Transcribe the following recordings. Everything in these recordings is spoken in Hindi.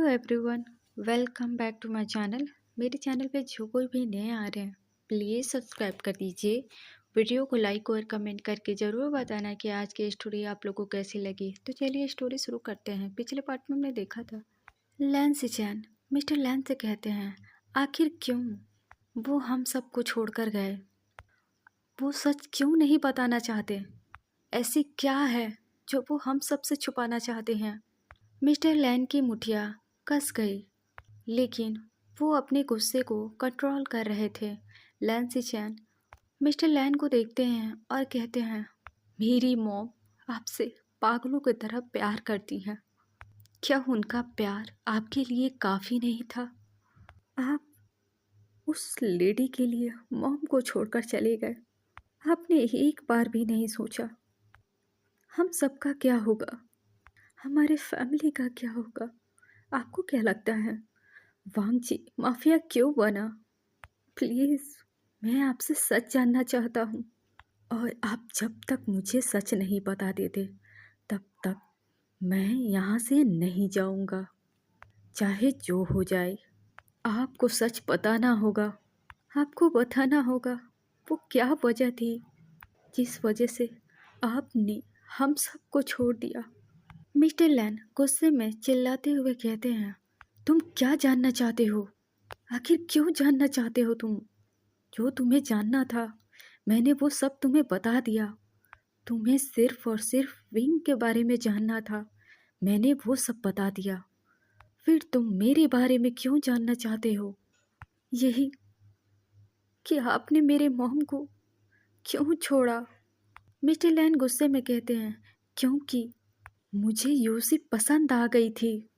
Everyone, welcome back to my channel. मेरे चैनल पे जो कोई भी नए आ रहे हैं प्लीज़ सब्सक्राइब कर दीजिए। वीडियो को लाइक और कमेंट करके ज़रूर बताना कि आज की स्टोरी आप लोगों को कैसी लगी। तो चलिए स्टोरी शुरू करते हैं। पिछले पार्ट में हमने देखा था लैन सिचैन मिस्टर लैन से कहते हैं आखिर क्यों वो हम सबको छोड़कर गए। वो सच क्यों नहीं बताना चाहते। ऐसी क्या है जो वो हम सबसे छुपाना चाहते हैं। मिस्टर लैन की मुठिया कस गई, लेकिन वो अपने गुस्से को कंट्रोल कर रहे थे। लैन सिचैन मिस्टर लैन को देखते हैं और कहते हैं मेरी मॉम आपसे पागलों की तरह प्यार करती हैं। क्या उनका प्यार आपके लिए काफ़ी नहीं था। आप उस लेडी के लिए मॉम को छोड़कर चले गए। आपने एक बार भी नहीं सोचा हम सबका क्या होगा, हमारे फैमिली का क्या होगा। आपको क्या लगता है वांगची माफिया क्यों बना। प्लीज़ मैं आपसे सच जानना चाहता हूँ, और आप जब तक मुझे सच नहीं बता देते तब तक मैं यहाँ से नहीं जाऊँगा, चाहे जो हो जाए। आपको सच बताना होगा, आपको बताना होगा वो क्या वजह थी जिस वजह से आपने हम सबको छोड़ दिया। मिस्टर लैन गुस्से में चिल्लाते हुए कहते हैं तुम क्या जानना चाहते हो। आखिर क्यों जानना चाहते हो तुम। जो तुम्हें जानना था मैंने वो सब तुम्हें बता दिया। तुम्हें सिर्फ और सिर्फ विंग के बारे में जानना था, मैंने वो सब बता दिया। फिर तुम मेरे बारे में क्यों जानना चाहते हो। यही कि आपने मेरे मॉम को क्यों छोड़ा। मिस्टर लैन गुस्से में कहते हैं क्योंकि मुझे यूसी पसंद आ गई थी।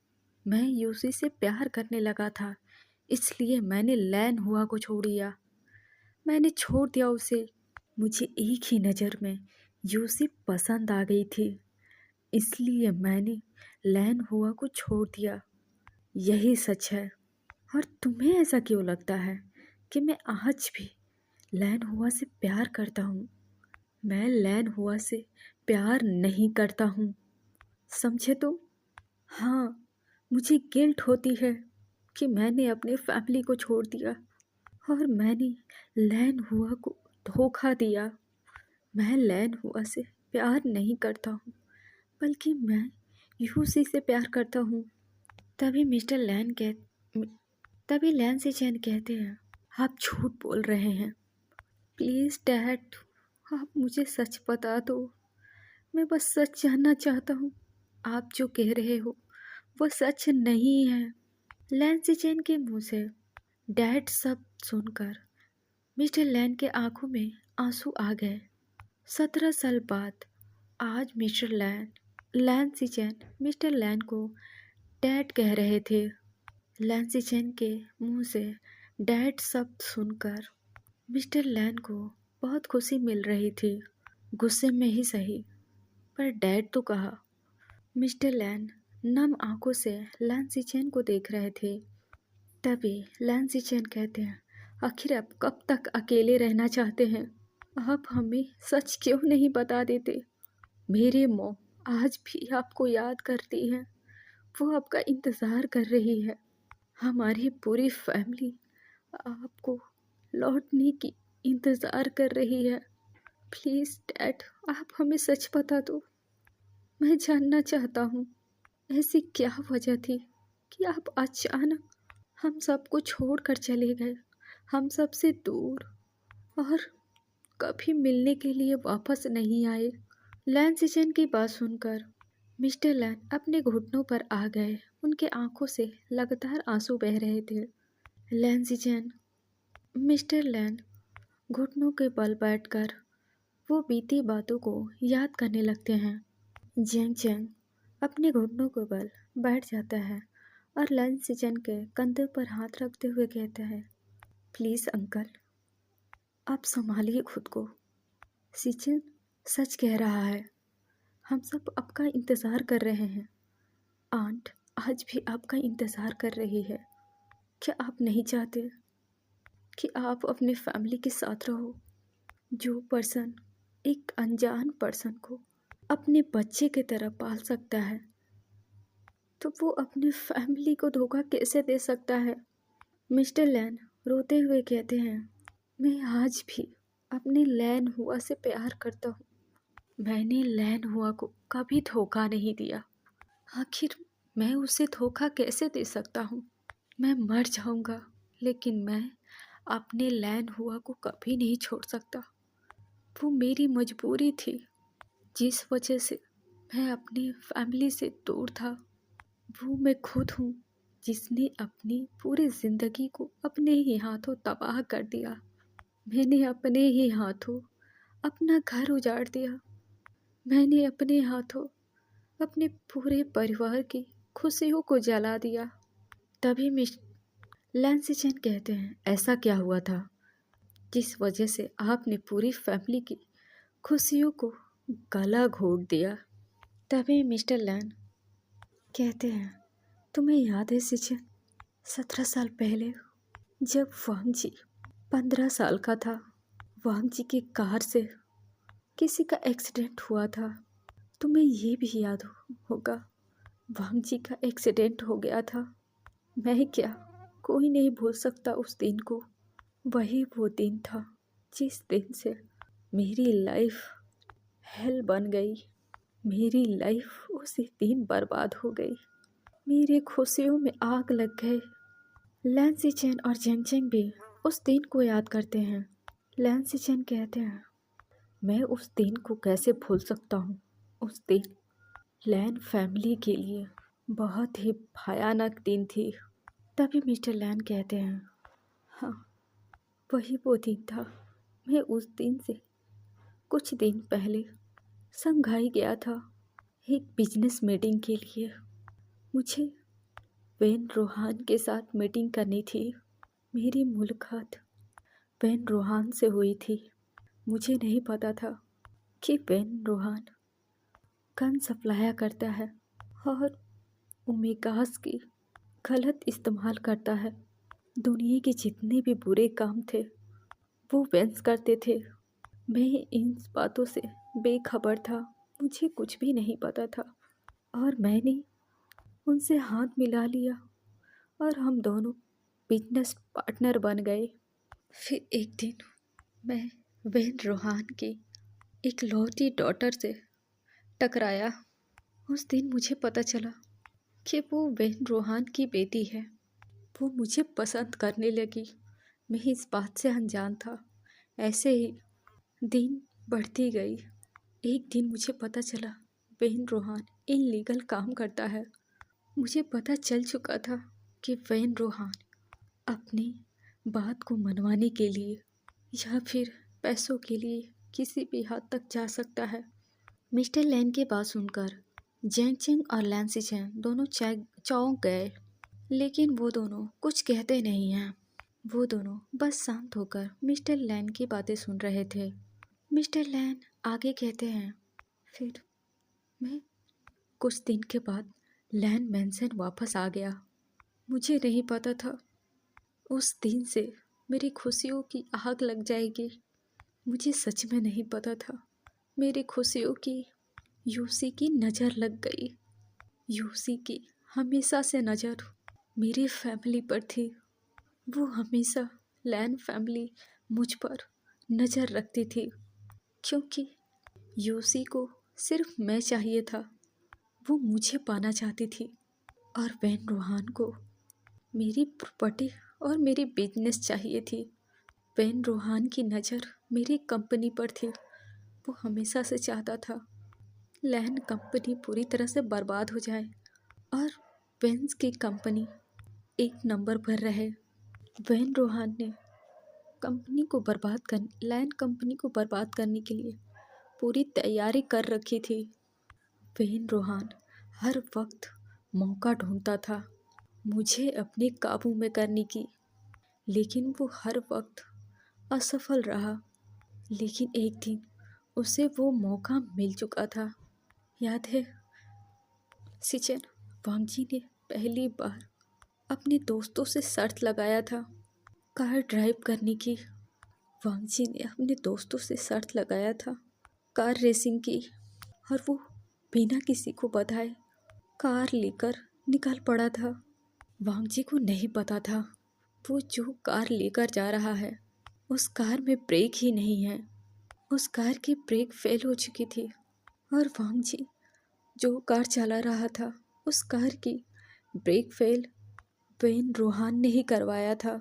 मैं यूसी से प्यार करने लगा था, इसलिए मैंने लैन हुआ को छोड़ दिया। मैंने छोड़ दिया उसे। मुझे एक ही नज़र में यूसी पसंद आ गई थी, इसलिए मैंने लैन हुआ को छोड़ दिया। यही सच है। और तुम्हें ऐसा क्यों लगता है कि मैं आज भी लैन हुआ से प्यार करता हूँ। मैं लैन हुआ से प्यार नहीं करता हूँ, समझे तुम। हाँ, मुझे गिल्ट होती है कि मैंने अपने फैमिली को छोड़ दिया और मैंने लैन हुआ को धोखा दिया। मैं लैन हुआ से प्यार नहीं करता हूँ, बल्कि मैं यूसी से प्यार करता हूँ। तभी मिस्टर लैन कह तभी लैन से चैन कहते हैं आप झूठ बोल रहे हैं। प्लीज़ डैड, आप मुझे सच बता दो। मैं बस सच जानना चाहता हूँ। आप जो कह रहे हो वो सच नहीं है। लैन से चैन के मुंह से डैड सब सुनकर मिस्टर लैन के आंखों में आंसू आ गए। 17 साल बाद आज मिस्टर लैन सिचैन मिस्टर लैन को डैड कह रहे थे। लैन सिचैन के मुंह से डैड शब्द सुनकर मिस्टर लैन को बहुत खुशी मिल रही थी, गुस्से में ही सही, पर डैड तो कहा। मिस्टर लैन नम आंखों से लैन सिचैन को देख रहे थे। तभी लैन सिचैन कहते हैं आखिर आप कब तक अकेले रहना चाहते हैं। आप हमें सच क्यों नहीं बता देते। मेरी मॉम आज भी आपको याद करती है, वो आपका इंतज़ार कर रही है। हमारी पूरी फैमिली आपको लौटने की इंतज़ार कर रही है। प्लीज़ डैड, आप हमें सच बता दो। मैं जानना चाहता हूँ ऐसी क्या वजह थी कि आप अचानक हम सबको छोड़ कर चले गए, हम सबसे दूर, और कभी मिलने के लिए वापस नहीं आए। लैन सिचैन की बात सुनकर मिस्टर लैन अपने घुटनों पर आ गए। उनके आंखों से लगातार आंसू बह रहे थे। लैन सिचैन मिस्टर लैन घुटनों के बल बैठकर वो बीती बातों को याद करने लगते हैं। जेंग चेंग अपने घुटनों के बल बैठ जाता है और लैन सिचैन के कंधे पर हाथ रखते हुए कहता है प्लीज़ अंकल, आप संभालिए खुद को। सिचैन सच कह रहा है, हम सब आपका इंतज़ार कर रहे हैं। आंट आज भी आपका इंतज़ार कर रही है। क्या आप नहीं चाहते कि आप अपने फैमिली के साथ रहो। जो पर्सन एक अनजान पर्सन को अपने बच्चे की तरह पाल सकता है, तो वो अपनी फैमिली को धोखा कैसे दे सकता है? मिस्टर लैन रोते हुए कहते हैं, मैं आज भी अपनी लैन हुआ से प्यार करता हूँ। मैंने लैन हुआ को कभी धोखा नहीं दिया। आखिर मैं उसे धोखा कैसे दे सकता हूँ? मैं मर जाऊँगा, लेकिन मैं अपने लैन हुआ को कभी नहीं छोड़ सकता। वो मेरी मजबूरी थी, जिस वजह से मैं अपनी फैमिली से दूर था। वो मैं खुद हूँ, जिसने अपनी पूरी ज़िंदगी को अपने ही हाथों तबाह कर दिया। मैंने अपने ही हाथों अपना घर उजाड़ दिया। मैंने अपने हाथों अपने पूरे परिवार की खुशियों को जला दिया। तभी मिस लैंसिचन कहते हैं, ऐसा क्या हुआ था जिस वजह से आपने पूरी फैमिली की खुशियों को गला घोट दिया? तभी मिस्टर लैन कहते हैं, तुम्हें याद है सिचन, 17 साल पहले जब वांग जी 15 साल का था, वांग जी की कार से किसी का एक्सीडेंट हुआ था। तुम्हें ये भी याद होगा, वांग जी का एक्सीडेंट हो गया था। मैं क्या, कोई नहीं भूल सकता उस दिन को। वही वो दिन था जिस दिन से मेरी लाइफ हेल बन गई। मेरी लाइफ उसी दिन बर्बाद हो गई। मेरे खुशियों में आग लग गए। लैंसी चैन और जेंगचेंग भी उस दिन को याद करते हैं। लैंसी चैन कहते हैं, मैं उस दिन को कैसे भूल सकता हूँ। उस दिन लैन फैमिली के लिए बहुत ही भयानक दिन थी। तभी मिस्टर लैन कहते हैं, हाँ, वही वो दिन था। मैं उस दिन से कुछ दिन पहले शंघाई गया था एक बिजनेस मीटिंग के लिए। मुझे वेन रोहान के साथ मीटिंग करनी थी। मेरी मुलाकात वेन रोहान से हुई थी। मुझे नहीं पता था कि वेन रोहान गन सप्लायर करता है और ओमेगास की गलत इस्तेमाल करता है। दुनिया के जितने भी बुरे काम थे वो वेंस करते थे। मैं इन बातों से बेखबर था, मुझे कुछ भी नहीं पता था और मैंने उनसे हाथ मिला लिया और हम दोनों बिजनेस पार्टनर बन गए। फिर एक दिन मैं वेन रोहान की एक लौती डॉटर से टकराया। उस दिन मुझे पता चला कि वो वेन रोहान की बेटी है। वो मुझे पसंद करने लगी। मैं इस बात से अनजान था। ऐसे ही दिन बढ़ती गई। एक दिन मुझे पता चला वेन रोहान इल्लीगल काम करता है। मुझे पता चल चुका था कि वेन रोहान अपनी बात को मनवाने के लिए या फिर पैसों के लिए किसी भी हद तक जा सकता है। मिस्टर लैन की बात सुनकर जेंगचेंग और लैंसी चैन दोनों चौंक गए, लेकिन वो दोनों कुछ कहते नहीं हैं। वो दोनों बस शांत होकर मिस्टर लैन की बातें सुन रहे थे। मिस्टर लैन आगे कहते हैं, फिर मैं कुछ दिन के बाद लैन मैंसन वापस आ गया। मुझे नहीं पता था उस दिन से मेरी खुशियों की आग लग जाएगी। मुझे सच में नहीं पता था। मेरी खुशियों की यूसी की नज़र लग गई। यूसी की हमेशा से नज़र मेरी फैमिली पर थी। वो हमेशा लैन फैमिली मुझ पर नज़र रखती थी, क्योंकि यूसी को सिर्फ मैं चाहिए था। वो मुझे पाना चाहती थी और वेन रोहान को मेरी प्रॉपर्टी और मेरी बिजनेस चाहिए थी। वेन रोहान की नज़र मेरी कंपनी पर थी। वो हमेशा से चाहता था लैन कंपनी पूरी तरह से बर्बाद हो जाए और वेन्स की कंपनी एक नंबर पर रहे। वेन रोहान ने लैन कंपनी को बर्बाद करने के लिए पूरी तैयारी कर रखी थी। वेन रोहान हर वक्त मौका ढूंढता था मुझे अपने काबू में करने की, लेकिन वो हर वक्त असफल रहा। लेकिन एक दिन उसे वो मौका मिल चुका था। याद है सिचन, वांग जी ने पहली बार अपने दोस्तों से शर्त लगाया था कार ड्राइव करने की। वांग जी ने अपने दोस्तों से शर्त लगाया था कार रेसिंग की, और वो बिना किसी को बताए कार लेकर निकल पड़ा था। वांगजी को नहीं पता था वो जो कार लेकर जा रहा है उस कार में ब्रेक ही नहीं है। उस कार की ब्रेक फेल हो चुकी थी और वांगजी जो कार चला रहा था उस कार की ब्रेक फेल वेन रोहान ने ही करवाया था।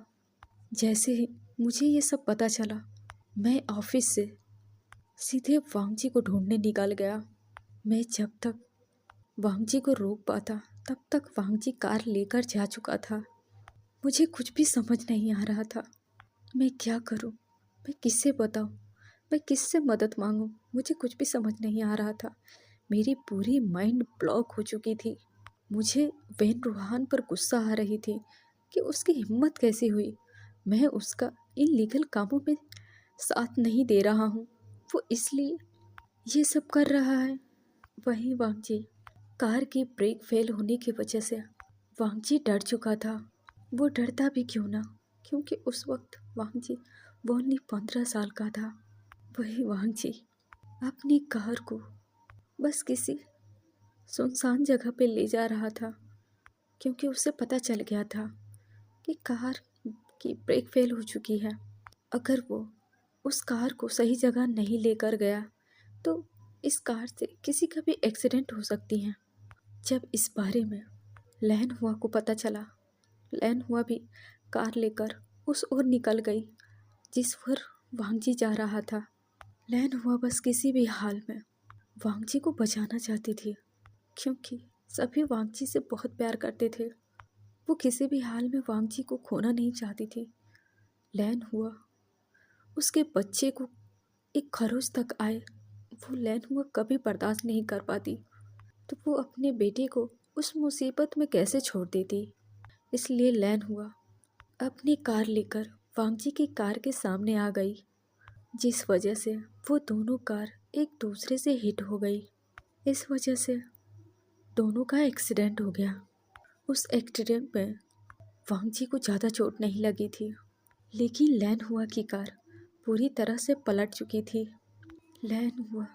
जैसे ही मुझे ये सब पता चला मैं ऑफिस से सीधे वांगजी को ढूंढने निकल गया। मैं जब तक वांगजी को रोक पाता तब तक वांगजी कार लेकर जा चुका था। मुझे कुछ भी समझ नहीं आ रहा था। मैं क्या करूं? मैं किससे बताऊं? मैं किससे मदद मांगूं? मुझे कुछ भी समझ नहीं आ रहा था। मेरी पूरी माइंड ब्लॉक हो चुकी थी। मुझे वेन रोहान पर गुस्सा आ रही थी कि उसकी हिम्मत कैसी हुई। मैं उसका इन लीगल कामों में साथ नहीं दे रहा हूँ। वो इसलिए ये सब कर रहा है। वहीं वांगजी कार की ब्रेक फेल होने की वजह से वांगजी डर चुका था। वो डरता भी क्यों ना, क्योंकि उस वक्त वांगजी वो ओनली 15 साल का था। वही वांगजी अपनी कार को बस किसी सुनसान जगह पे ले जा रहा था क्योंकि उसे पता चल गया था कि कार की ब्रेक फेल हो चुकी है। अगर वो उस कार को सही जगह नहीं लेकर गया तो इस कार से किसी का भी एक्सीडेंट हो सकती है। जब इस बारे में लैन हुआ को पता चला, लैन हुआ भी कार लेकर उस ओर निकल गई जिस पर वांगजी जा रहा था। लैन हुआ बस किसी भी हाल में वांगजी को बचाना चाहती थी क्योंकि सभी वांगजी से बहुत प्यार करते थे। वो किसी भी हाल में वांगजी को खोना नहीं चाहती थी। लैन हुआ उसके बच्चे को एक खरोच तक आए वो लैन हुआ कभी बर्दाश्त नहीं कर पाती, तो वो अपने बेटे को उस मुसीबत में कैसे छोड़ देती। इसलिए लैन हुआ अपनी कार लेकर वांगजी की कार के सामने आ गई, जिस वजह से वो दोनों कार एक दूसरे से हिट हो गई। इस वजह से दोनों का एक्सीडेंट हो गया। उस एक्सीडेंट में वांगजी को ज़्यादा चोट नहीं लगी थी, लेकिन लैन हुआ की कार पूरी तरह से पलट चुकी थी। लैन हुआ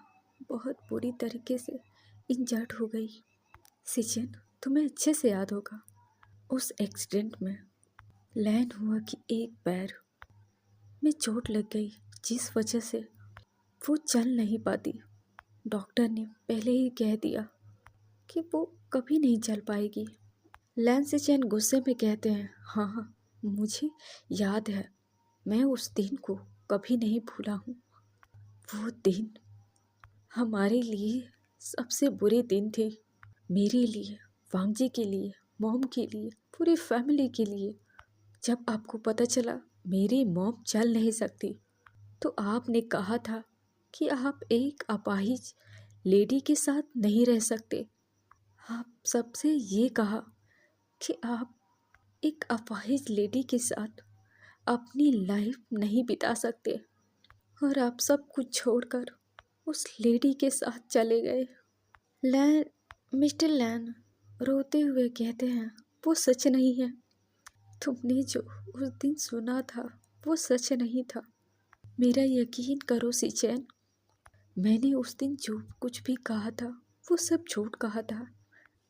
बहुत बुरी तरीके से इंजर्ड हो गई। सिचन, तुम्हें अच्छे से याद होगा उस एक्सीडेंट में लैन हुआ की एक पैर में चोट लग गई, जिस वजह से वो चल नहीं पाती। डॉक्टर ने पहले ही कह दिया कि वो कभी नहीं चल पाएगी। लैन सिचन गुस्से में कहते हैं, हाँ हाँ मुझे याद है, मैं उस दिन को कभी नहीं भूला हूँ। वो दिन हमारे लिए सबसे बुरे दिन थे। मेरे लिए, वांगजी के लिए, मॉम के लिए, पूरी फैमिली के लिए। जब आपको पता चला मेरी मॉम चल नहीं सकती तो आपने कहा था कि आप एक अपाहिज लेडी के साथ नहीं रह सकते। आप सबसे ये कहा कि आप एक अपाहिज लेडी के साथ अपनी लाइफ नहीं बिता सकते और आप सब कुछ छोड़कर उस लेडी के साथ चले गए। लैन मिस्टर लैन रोते हुए कहते हैं, वो सच नहीं है। तुमने जो उस दिन सुना था वो सच नहीं था। मेरा यकीन करो सिचैन, मैंने उस दिन जो कुछ भी कहा था वो सब झूठ कहा था।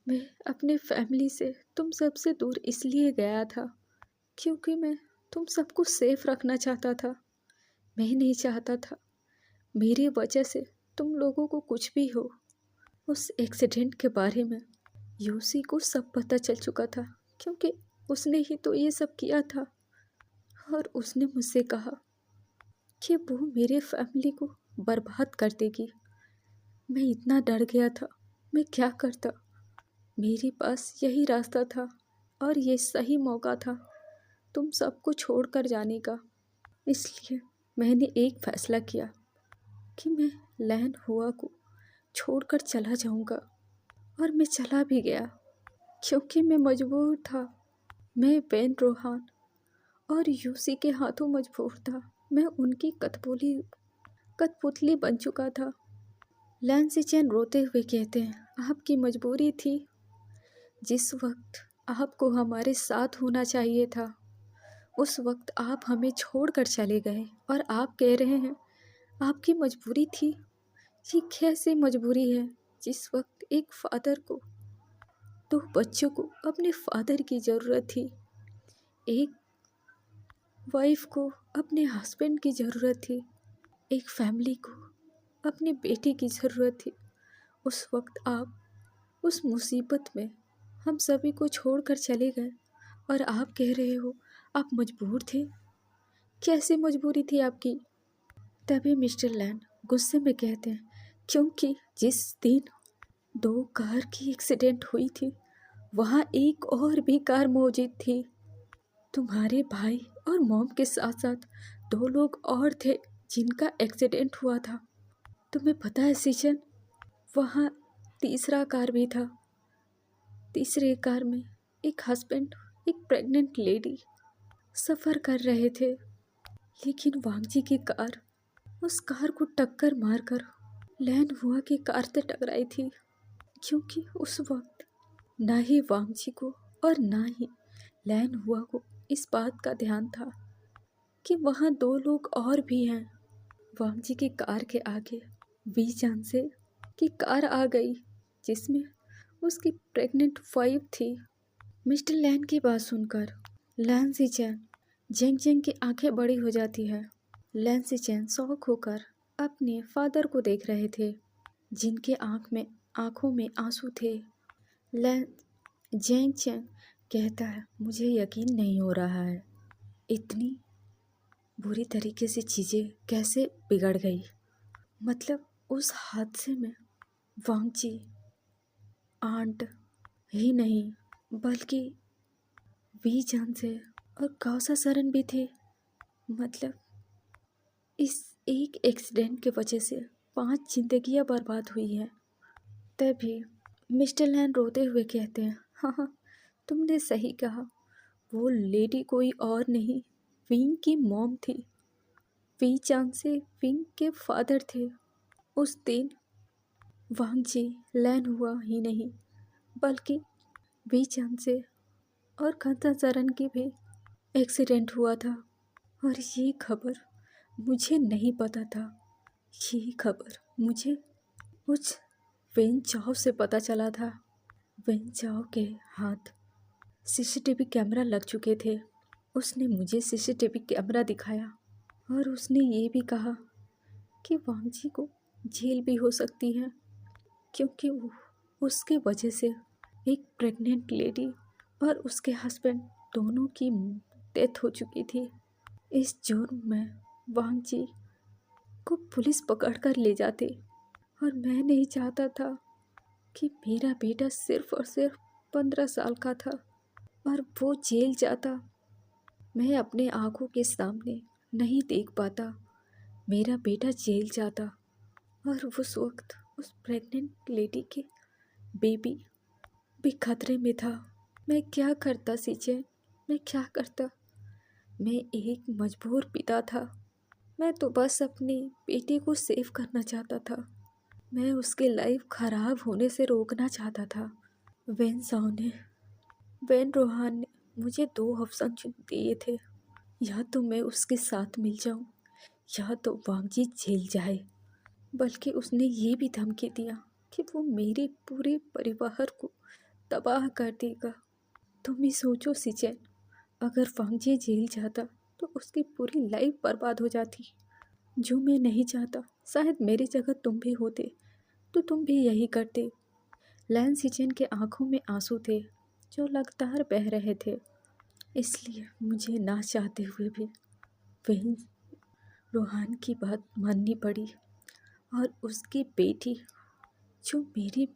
मैं अपने फैमिली से तुम सबसे दूर इसलिए गया था क्योंकि मैं तुम सबको सेफ रखना चाहता था। मैं नहीं चाहता था मेरी वजह से तुम लोगों को कुछ भी हो। उस एक्सीडेंट के बारे में यूसी को सब पता चल चुका था क्योंकि उसने ही तो ये सब किया था और उसने मुझसे कहा कि वो मेरे फैमिली को बर्बाद कर देगी। मैं इतना डर गया था, मैं क्या करता। मेरे पास यही रास्ता था और ये सही मौका था तुम सबको छोड़कर जाने का। इसलिए मैंने एक फैसला किया कि मैं लैन हुआ को छोड़कर चला जाऊंगा और मैं चला भी गया क्योंकि मैं मजबूर था। मैं वेन रोहान और यूसी के हाथों मजबूर था। मैं उनकी कठपुतली बन चुका था। लैन सिचैन रोते हुए कहते हैं, आपकी मजबूरी थी। जिस वक्त आपको हमारे साथ होना चाहिए था उस वक्त आप हमें छोड़कर चले गए और आप कह रहे हैं आपकी मजबूरी थी। ये कैसे मजबूरी है जिस वक्त एक फादर को दो बच्चों को अपने फादर की ज़रूरत थी, एक वाइफ को अपने हस्बैंड की ज़रूरत थी, एक फैमिली को अपने बेटे की ज़रूरत थी। उस वक्त आप उस मुसीबत में हम सभी को छोड़कर चले गए और आप कह रहे हो आप मजबूर थे। कैसे मजबूरी थी आपकी? तभी मिस्टर लैन गुस्से में कहते हैं, क्योंकि जिस दिन दो कार की एक्सीडेंट हुई थी वहाँ एक और भी कार मौजूद थी। तुम्हारे भाई और मॉम के साथ साथ दो लोग और थे जिनका एक्सीडेंट हुआ था। तुम्हें पता है सीजन, वहाँ तीसरा कार भी था। तीसरे कार में एक हस्बैंड, एक प्रेग्नेंट लेडी सफ़र कर रहे थे, लेकिन वांगजी की कार उस कार को टक्कर मारकर लैन हुआ की कार से टकराई थी। क्योंकि उस वक्त ना ही वांगजी को और ना ही लैन हुआ को इस बात का ध्यान था कि वहाँ दो लोग और भी हैं। वांगजी की कार के आगे वी जान से की कार आ गई जिसमें उसकी प्रेग्नेंट वाइफ थी। मिस्टर लैन की बात सुनकर लैन सीचैन जेंग जेंग की आंखें बड़ी हो जाती है। लैन सीचैन शॉक होकर अपने फादर को देख रहे थे जिनके आंखों में आंसू थे। लैन जेंग चैन कहता है, मुझे यकीन नहीं हो रहा है, इतनी बुरी तरीके से चीज़ें कैसे बिगड़ गई। मतलब उस हादसे में वांगजी आंट ही नहीं बल्कि वी जान से और कौसा सरन भी थे। मतलब इस एक एक्सीडेंट की वजह से 5 जिंदगियां बर्बाद हुई हैं। तभी मिस्टर लैन रोते हुए कहते हैं, हाँ हाँ तुमने सही कहा, वो लेडी कोई और नहीं विंग की मॉम थी। वी चांग से विंग के फादर थे। उस दिन वांगजी लैन हुआ ही नहीं बल्कि वी चांग से और खंता सरन की भी एक्सीडेंट हुआ था। और ये खबर मुझे नहीं पता था। ये खबर मुझे उस वेन चाओ से पता चला था। वेन चाओ के हाथ सीसीटीवी कैमरा लग चुके थे। उसने मुझे सीसीटीवी कैमरा दिखाया और उसने ये भी कहा कि वांगजी को जेल भी हो सकती है क्योंकि उसके वजह से एक प्रेग्नेंट लेडी और उसके हस्बैंड दोनों की डेथ हो चुकी थी। इस जुर्म में वांगजी को पुलिस पकड़ कर ले जाते और मैं नहीं चाहता था कि मेरा बेटा सिर्फ और सिर्फ 15 साल का था और वो जेल जाता। मैं अपने आंखों के सामने नहीं देख पाता मेरा बेटा जेल जाता और उस वक्त उस प्रेग्नेंट लेडी के बेबी भी खतरे में था। मैं क्या करता सीचे, मैं क्या करता? मैं एक मजबूर पिता था। मैं तो बस अपनी बेटी को सेव करना चाहता था। मैं उसके लाइफ खराब होने से रोकना चाहता था। वेन रोहान ने मुझे 2 ऑप्शन दिए थे, या तो मैं उसके साथ मिल जाऊं या तो वांगजी जेल जाए। बल्कि उसने ये भी धमकी दिया कि वो मेरे पूरे परिवार को तबाह कर देगा। तुम ही सोचो सीचैन, अगर वांगजी जेल जाता तो उसकी पूरी लाइफ बर्बाद हो जाती, जो मैं नहीं चाहता। शायद मेरी जगह तुम भी होते तो तुम भी यही करते। लैन सीचैन के आंखों में आंसू थे जो लगातार बह रहे थे। इसलिए मुझे ना चाहते हुए भी वेन रोहान की बात माननी पड़ी और उसकी बेटी जो मेरे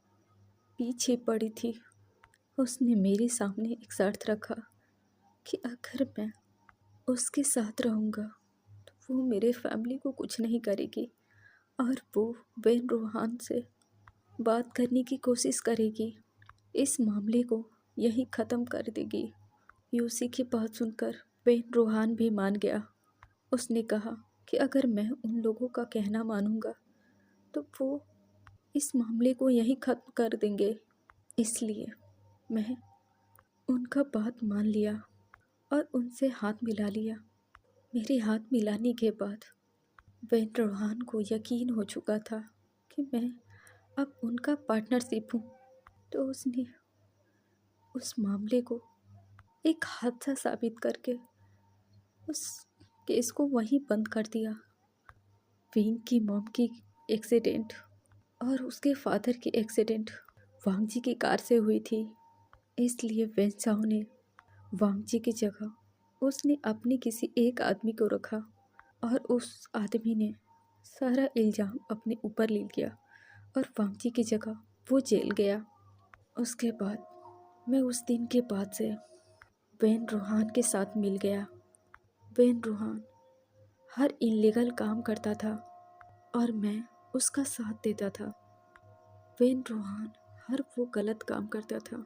पीछे पड़ी थी, उसने मेरे सामने एक शर्त रखा कि अगर मैं उसके साथ रहूँगा तो वो मेरे फैमिली को कुछ नहीं करेगी और वो वेन रोहान से बात करने की कोशिश करेगी, इस मामले को यहीं ख़त्म कर देगी। यूसी की बात सुनकर वेन रोहान भी मान गया। उसने कहा कि अगर मैं उन लोगों का कहना मानूंगा तो वो इस मामले को यहीं ख़त्म कर देंगे। इसलिए मैं उनका बात मान लिया और उनसे हाथ मिला लिया। मेरे हाथ मिलाने के बाद वेन रोहान को यकीन हो चुका था कि मैं अब उनका पार्टनरशिप हूँ। तो उसने उस मामले को एक हादसा साबित करके उस केस को वहीं बंद कर दिया। विंग की मॉम की एक्सीडेंट और उसके फादर की एक्सीडेंट वांग जी की कार से हुई थी, इसलिए वेन चाओ ने वांग जी की जगह उसने अपने किसी एक आदमी को रखा और उस आदमी ने सारा इल्ज़ाम अपने ऊपर ले लिया और वांग जी की जगह वो जेल गया। उसके बाद मैं उस दिन के बाद से वेन रूहान के साथ मिल गया। वेन रूहान हर इल्लीगल काम करता था और मैं उसका साथ देता था। वेन रूहान हर वो गलत काम करता था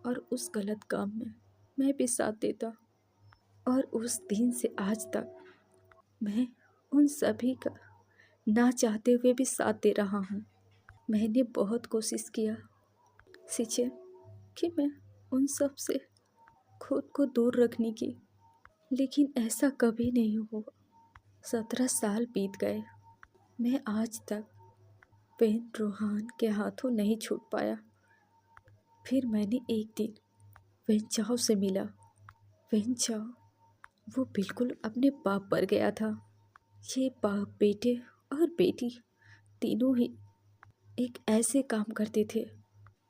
और उस गलत काम में मैं भी साथ देता। और उस दिन से आज तक मैं उन सभी का ना चाहते हुए भी साथ दे रहा हूँ। मैंने बहुत कोशिश किया सिचेन कि मैं उन सब से खुद को दूर रखने की, लेकिन ऐसा कभी नहीं हुआ। 17 साल बीत गए, मैं आज तक वेन रूहान के हाथों नहीं छूट पाया। फिर मैंने एक दिन वेन चाओ से मिला। वेन चाओ वो बिल्कुल अपने बाप पर गया था। ये बाप बेटे और बेटी तीनों ही एक ऐसे काम करते थे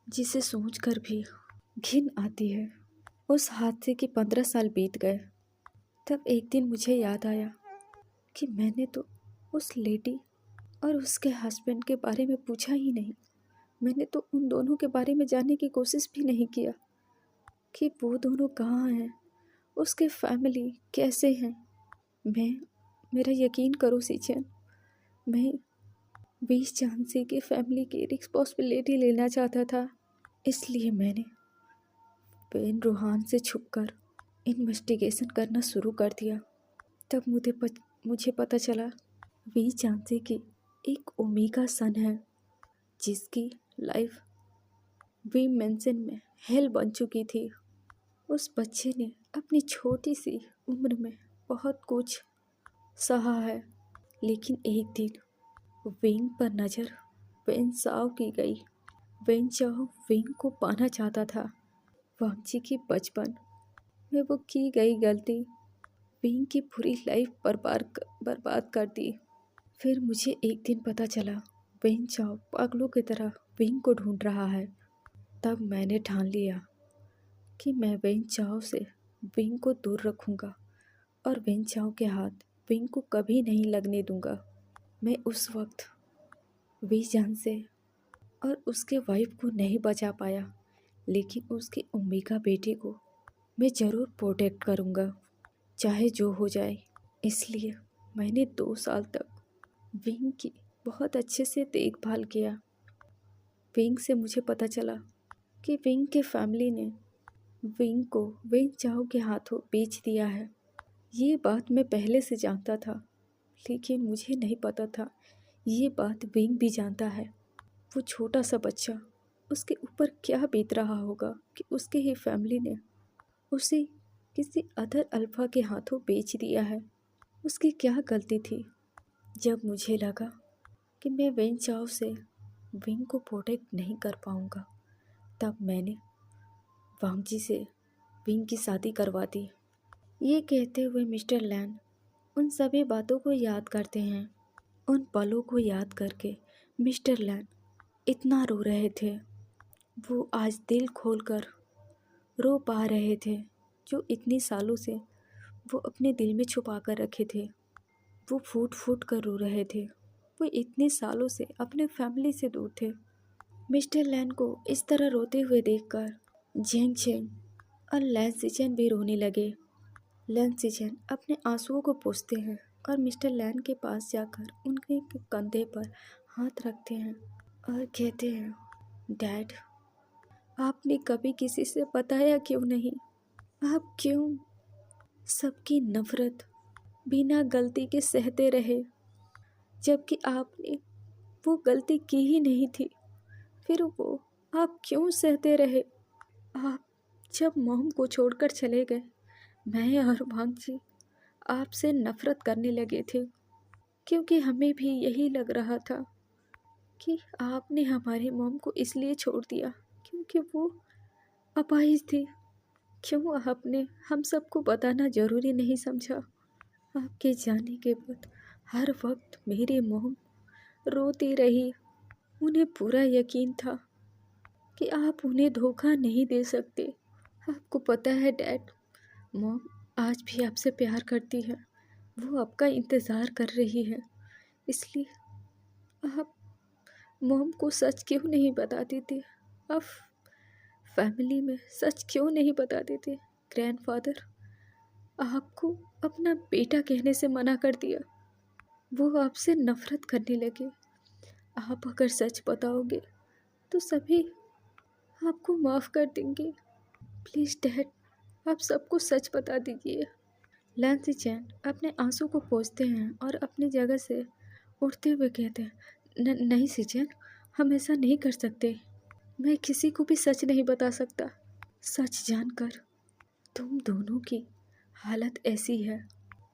जिसे सोचकर भी घिन आती है। उस हादसे के 15 साल बीत गए। तब एक दिन मुझे याद आया कि मैंने तो उस लेडी और उसके हस्बैंड के बारे में पूछा ही नहीं। मैंने तो उन दोनों के बारे में जानने की कोशिश भी नहीं किया कि वो दोनों कहाँ हैं, उसके फैमिली कैसे हैं। मेरा यकीन करो सिचेन, मैं 20 झांसी की फैमिली की रिस्पॉन्सिबिलिटी लेना चाहता था, इसलिए मैंने वेन रूहान से छुपकर इन्वेस्टिगेशन करना शुरू कर दिया। तब मुझे पता चला 20 झांसी की एक ओमेगा सन है जिसकी लाइफ वी मेंशन में हेल बन चुकी थी। उस बच्चे ने अपनी छोटी सी उम्र में बहुत कुछ सहा है, लेकिन एक दिन विंग पर नज़र वेन चाओ की गई। वेन चाओ विंग को पाना चाहता था। वांग जी की बचपन में वो की गई गलती विंग की पूरी लाइफ बर्बाद कर दी। फिर मुझे एक दिन पता चला वेन चाओ पागलों की तरह विंग को ढूंढ रहा है। तब मैंने ठान लिया कि मैं वेन चाओ से विंग को दूर रखूँगा और वेन चाओ के हाथ विंग को कभी नहीं लगने दूँगा। मैं उस वक्त वीजान से और उसके वाइफ को नहीं बचा पाया, लेकिन उसकी ओमेगा बेटी को मैं ज़रूर प्रोटेक्ट करूँगा, चाहे जो हो जाए। इसलिए मैंने 2 साल तक विंग की बहुत अच्छे से देखभाल किया। विंग से मुझे पता चला कि विंग के फैमिली ने विंग को वेन चाओ के हाथों बेच दिया है। ये बात मैं पहले से जानता था, लेकिन मुझे नहीं पता था ये बात विंग भी जानता है। वो छोटा सा बच्चा, उसके ऊपर क्या बीत रहा होगा कि उसके ही फैमिली ने उसे किसी अदर अल्फा के हाथों बेच दिया है। उसकी क्या गलती थी? जब मुझे लगा कि मैं वेन चाओ से विंग को प्रोटेक्ट नहीं कर पाऊँगा, तब मैंने वांग जी से विंग की शादी करवा दी। ये कहते हुए मिस्टर लैन उन सभी बातों को याद करते हैं। उन पलों को याद करके मिस्टर लैन इतना रो रहे थे। वो आज दिल खोलकर रो पा रहे थे, जो इतने सालों से वो अपने दिल में छुपा कर रखे थे। वो फूट फूट कर रो रहे थे। वो इतने सालों से अपने फैमिली से दूर थे। मिस्टर लैन को इस तरह रोते हुए देखकर जेंग चेंग और लैन सिचेन भी रोने लगे। लैन सिचेन अपने आंसुओं को पोंछते हैं और मिस्टर लैन के पास जाकर उनके कंधे पर हाथ रखते हैं और कहते हैं, डैड, आपने कभी किसी से बताया क्यों नहीं? आप क्यों सबकी नफरत बिना गलती के सहते रहे, जबकि आपने वो गलती की ही नहीं थी? फिर वो आप क्यों सहते रहे? आप जब मॉम को छोड़कर चले गए, मैं और वांग जी आपसे नफरत करने लगे थे, क्योंकि हमें भी यही लग रहा था कि आपने हमारी मॉम को इसलिए छोड़ दिया क्योंकि वो अपाहिज थी। क्यों आपने हम सबको बताना जरूरी नहीं समझा? आपके जाने के बाद हर वक्त मेरी मॉम रोती रही। उन्हें पूरा यकीन था कि आप उन्हें धोखा नहीं दे सकते। आपको पता है डैड, मॉम आज भी आपसे प्यार करती है। वो आपका इंतज़ार कर रही है। इसलिए आप मॉम को सच क्यों नहीं बताते थे? आप फैमिली में सच क्यों नहीं बताते थे? ग्रैंडफादर आपको अपना बेटा कहने से मना कर दिया। वो आपसे नफरत करने लगे। आप अगर सच बताओगे तो सभी आपको माफ़ कर देंगे। प्लीज़ डैड, आप सबको सच बता दीजिए। लैंसी चैन अपने आंसू को पोंछते हैं और अपनी जगह से उठते हुए कहते हैं, नहीं सीचेन, हम ऐसा नहीं कर सकते। मैं किसी को भी सच नहीं बता सकता। सच जानकर तुम दोनों की हालत ऐसी है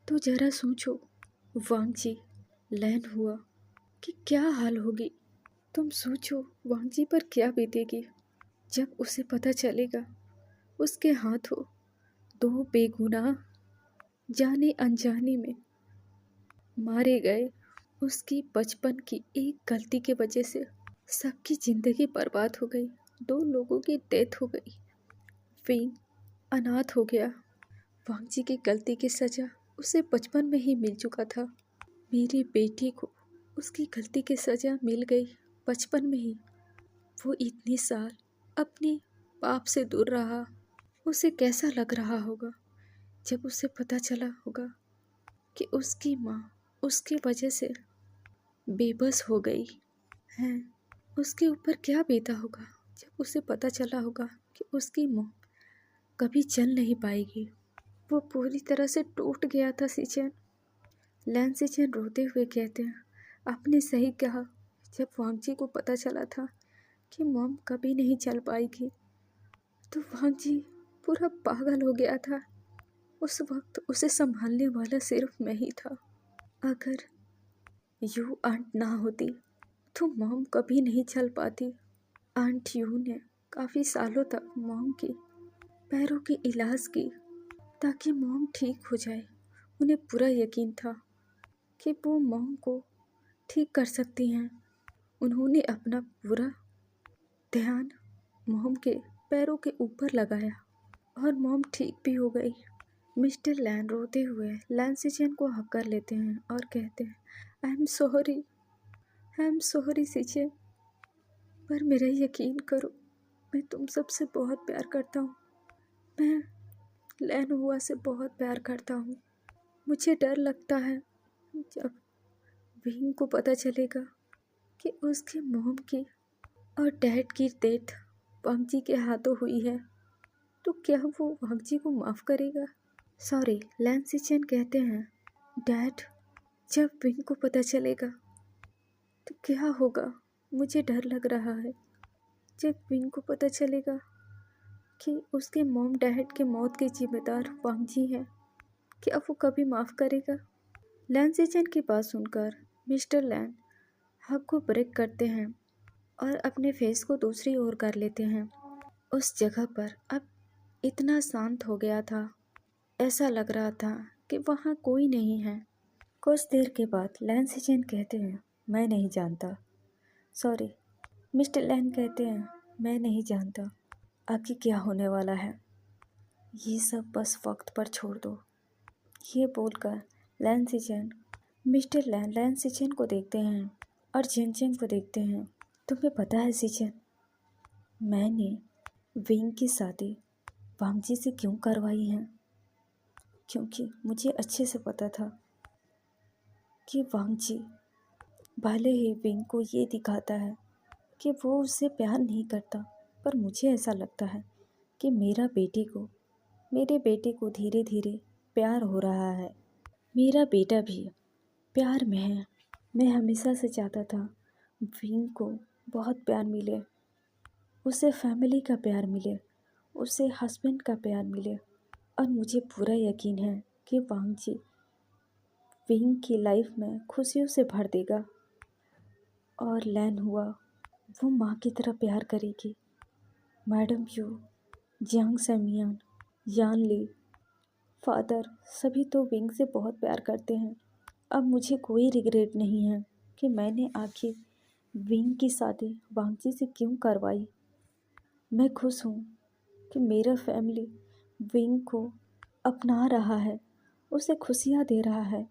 तो जरा सोचो वांग जी, लैन हुआ कि क्या हाल होगी। तुम सोचो वांग जी पर क्या बीतेगी जब उसे पता चलेगा उसके हाथों दो बेगुनाह जाने अनजाने में मारे गए। उसकी बचपन की एक गलती की वजह से सबकी जिंदगी बर्बाद हो गई। दो लोगों की डेथ हो गई। विंग अनाथ हो गया। वांग जी की गलती की सजा उसे बचपन में ही मिल चुका था। मेरी बेटी को उसकी गलती की सजा मिल गई बचपन में ही। वो इतनी साल अपने बाप से दूर रहा। उसे कैसा लग रहा होगा जब उसे पता चला होगा कि उसकी माँ उसकी वजह से बेबस हो गई है। उसके ऊपर क्या बीता होगा जब उसे पता चला होगा कि उसकी माँ कभी चल नहीं पाएगी। वो पूरी तरह से टूट गया था सीचेन। लैन सीचेन रोते हुए कहते हैं, आपने सही कहा। जब वांग जी को पता चला था कि मॉम कभी नहीं चल पाएगी तो वांग जी पूरा पागल हो गया था। उस वक्त उसे संभालने वाला सिर्फ मैं ही था। अगर यू आंट ना होती तो मॉम कभी नहीं चल पाती। आंट यू ने काफ़ी सालों तक मॉम की पैरों के इलाज की ताकि मॉम ठीक हो जाए। उन्हें पूरा यकीन था कि वो मॉम को ठीक कर सकती हैं। उन्होंने अपना पूरा ध्यान मॉम के पैरों के ऊपर लगाया और मॉम ठीक भी हो गई। मिस्टर लैन रोते हुए लैन सीचेन को हक कर लेते हैं और कहते हैं, आई एम सॉरी सीचेन, पर मेरा यकीन करो, मैं तुम सबसे बहुत प्यार करता हूँ। मैं लैन हुआ से बहुत प्यार करता हूँ। मुझे डर लगता है जब विंग को पता चलेगा कि उसके मॉम की और डैड की डेथ वांग जी के हाथों हुई है तो क्या वो वांग जी को माफ़ करेगा? सॉरी, लैन सीचेन कहते हैं, डैड, जब विंग को पता चलेगा तो क्या होगा? मुझे डर लग रहा है। जब विंग को पता चलेगा कि उसके मॉम डैड के मौत के जिम्मेदार वांग जी हैं, क्या वो कभी माफ़ करेगा? लैन सीचेन की बात सुनकर मिस्टर लैन हक को ब्रेक करते हैं और अपने फेस को दूसरी ओर कर लेते हैं। उस जगह पर अब इतना शांत हो गया था, ऐसा लग रहा था कि वहाँ कोई नहीं है। कुछ देर के बाद लैन सीचेन कहते हैं, मैं नहीं जानता। सॉरी, मिस्टर लैन कहते हैं, मैं नहीं जानता आगे क्या होने वाला है। ये सब बस वक्त पर छोड़ दो। ये बोलकर लैन सीचेन मिस्टर लैन सीचेन को देखते हैं और जेन को देखते हैं। तुम्हें पता है सीचेन, मैंने विंग की शादी वांग जी से क्यों करवाई है? क्योंकि मुझे अच्छे से पता था कि वांग जी भले ही विंग को ये दिखाता है कि वो उससे प्यार नहीं करता, पर मुझे ऐसा लगता है कि मेरे बेटे को धीरे धीरे प्यार हो रहा है। मेरा बेटा भी प्यार में है। मैं हमेशा से चाहता था विंग को बहुत प्यार मिले, उसे फैमिली का प्यार मिले, उसे हस्बैंड का प्यार मिले, और मुझे पूरा यकीन है कि वांग जी विंग की लाइफ में खुशियों से भर देगा और लैन हुआ वो माँ की तरह प्यार करेगी। मैडम यू जियांग सेमियान, यान ली, फादर सभी तो विंग से बहुत प्यार करते हैं। अब मुझे कोई रिग्रेट नहीं है कि मैंने आखिर विंग की शादी वांगजी से क्यों करवाई। मैं खुश हूँ कि मेरा फैमिली विंग को अपना रहा है, उसे खुशियाँ दे रहा है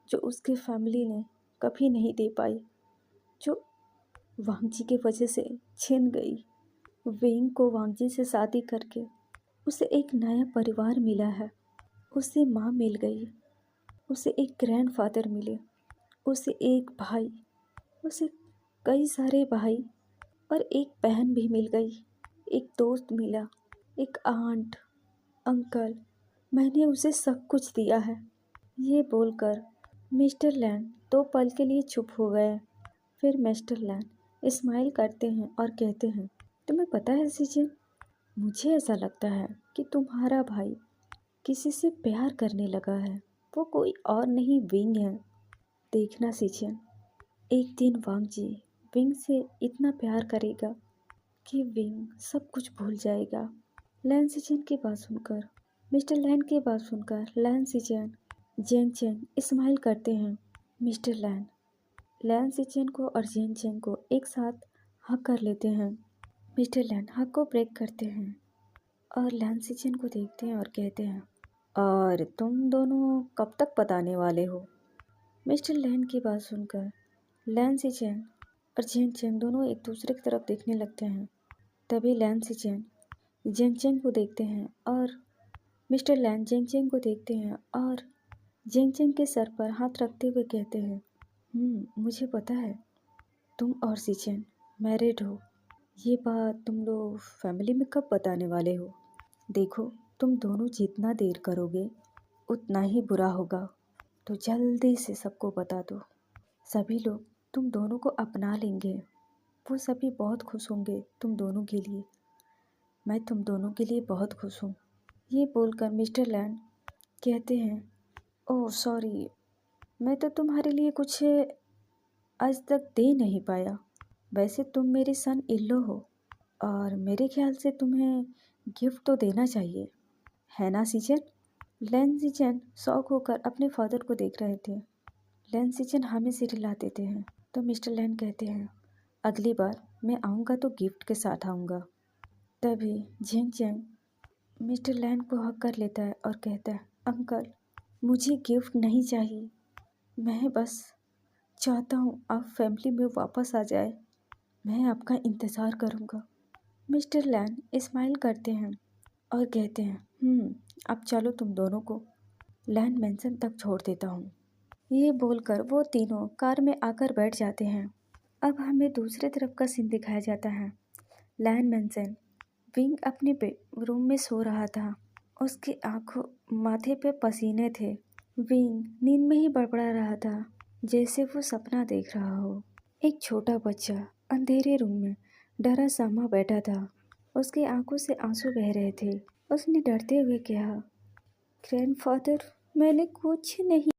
जो उसके फैमिली ने कभी नहीं दे पाई, जो वांगजी की वजह से छिन गई। विंग को वांगजी से शादी करके उसे एक नया परिवार मिला है, उसे माँ मिल गई, उसे एक ग्रैंडफादर मिले, उसे एक भाई, उसे कई सारे भाई और एक बहन भी मिल गई, एक दोस्त मिला, एक आंट, अंकल। मैंने उसे सब कुछ दिया है। ये बोलकर मिस्टर लैन 2 पल के लिए चुप हो गए। फिर मिस्टर लैन स्माइल करते हैं और कहते हैं, तुम्हें पता है सीजन, मुझे ऐसा लगता है कि तुम्हारा भाई किसी से प्यार करने लगा है। वो कोई और नहीं, विंग है। देखना सीजन, एक दिन वांगजी विंग से इतना प्यार करेगा कि विंग सब कुछ भूल जाएगा। लैन सीजन की बात सुनकर, मिस्टर लैन की बात सुनकर लैन सीजन जेंग चेंग स्माइल करते हैं। मिस्टर लैन लैन सीजन को और जेंग चेंग को एक साथ हक कर लेते हैं। मिस्टर लैन हक को ब्रेक करते हैं और लैन सीजन को देखते हैं और कहते हैं, और तुम दोनों कब तक बताने वाले हो। मिस्टर लैन की बात सुनकर लैन सीजन और जेंग चेंग दोनों एक दूसरे की तरफ देखने लगते हैं। तभी लैन सीजन जेंग चेंग को देखते हैं और मिस्टर लैन जेंग चेंग को देखते हैं और जेंग चेंग के सर पर हाथ रखते हुए कहते हैं, मुझे पता है तुम और सीजन मैरिड हो। ये बात तुम लोग फैमिली में कब बताने वाले हो। देखो, तुम दोनों जितना देर करोगे उतना ही बुरा होगा, तो जल्दी से सबको बता दो। सभी लोग तुम दोनों को अपना लेंगे, वो सभी बहुत खुश होंगे तुम दोनों के लिए। मैं तुम दोनों के लिए बहुत खुश हूँ। ये बोलकर मिस्टर लैन कहते हैं, ओह सॉरी, मैं तो तुम्हारे लिए कुछ आज तक दे नहीं पाया। वैसे तुम मेरे सन इल्लो हो और मेरे ख्याल से तुम्हें गिफ्ट तो देना चाहिए, है ना सीजन। लैन सीजन शौक होकर अपने फादर को देख रहे थे। लैन सीजन हमें सिर हिला देते हैं। तो मिस्टर लैन कहते हैं, अगली बार मैं आऊँगा तो गिफ्ट के साथ आऊँगा। तभी झेंग चेंग मिस्टर लैन को हक कर लेता है और कहता है, अंकल मुझे गिफ्ट नहीं चाहिए, मैं बस चाहता हूँ आप फैमिली में वापस आ जाए, मैं आपका इंतज़ार करूँगा। मिस्टर लैन स्माइल करते हैं और कहते हैं, अब चलो तुम दोनों को लैंड मैंसन तक छोड़ देता हूँ। ये बोलकर वो तीनों कार में आकर बैठ जाते हैं। अब हमें दूसरे तरफ का सीन दिखाया जाता है। लैंड मैंसन विंग अपने रूम में सो रहा था। उसकी आंखों माथे पे पसीने थे। विंग नींद में ही बड़बड़ा रहा था, जैसे वो सपना देख रहा हो। एक छोटा बच्चा अंधेरे रूम में डरा सहमा बैठा था। उसकी आंखों से आंसू बह रहे थे। उसने डरते हुए कहा, ग्रैंडफादर मैंने कुछ नहीं